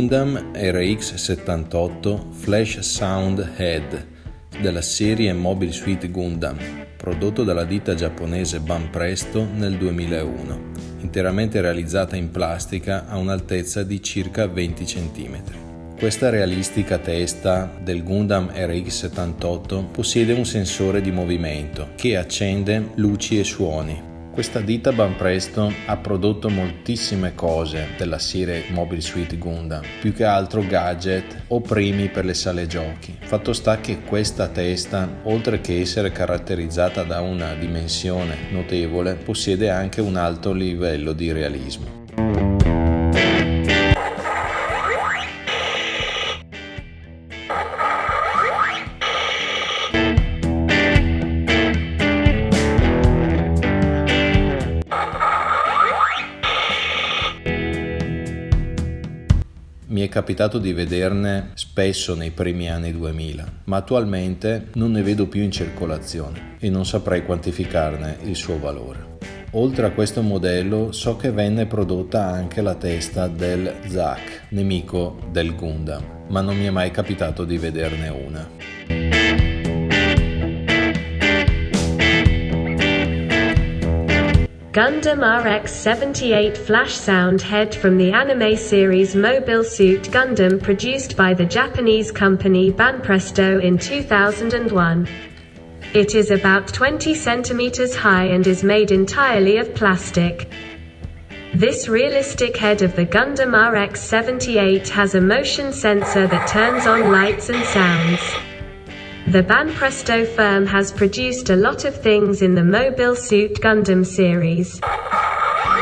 Gundam RX-78 Flash Sound Head della serie MOBIL Suite Gundam, prodotto dalla ditta giapponese Banpresto nel 2001, interamente realizzata in plastica a un'altezza di circa 20 cm. Questa realistica testa del Gundam RX-78 possiede un sensore di movimento che accende luci e suoni. Questa ditta Banpresto ha prodotto moltissime cose della serie Mobile Suite Gundam, più che altro gadget o premi per le sale giochi. Fatto sta che questa testa, oltre che essere caratterizzata da una dimensione notevole, possiede anche un alto livello di realismo. Mi è capitato di vederne spesso nei primi anni 2000, ma attualmente non ne vedo più in circolazione e non saprei quantificarne il suo valore. Oltre a questo modello so che venne prodotta anche la testa del Zack, nemico del Gundam, ma non mi è mai capitato di vederne una. Gundam RX-78 flash sound head from the anime series Mobile Suit Gundam, produced by the Japanese company Banpresto in 2001. It is about 20 centimeters high and is made entirely of plastic. This realistic head of the Gundam RX-78 has a motion sensor that turns on lights and sounds. The Banpresto firm has produced a lot of things in the Mobile Suit Gundam series.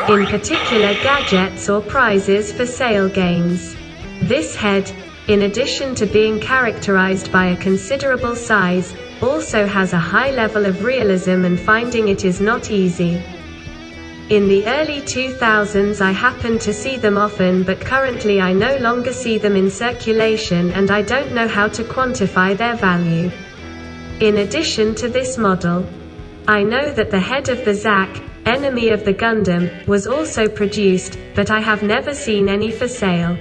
In particular, gadgets or prizes for sale games. This head, in addition to being characterized by a considerable size, also has a high level of realism, and finding it is not easy. In the early 2000s I happened to see them often, but currently I no longer see them in circulation and I don't know how to quantify their value. In addition to this model, I know that the head of the Zack, enemy of the Gundam, was also produced, but I have never seen any for sale.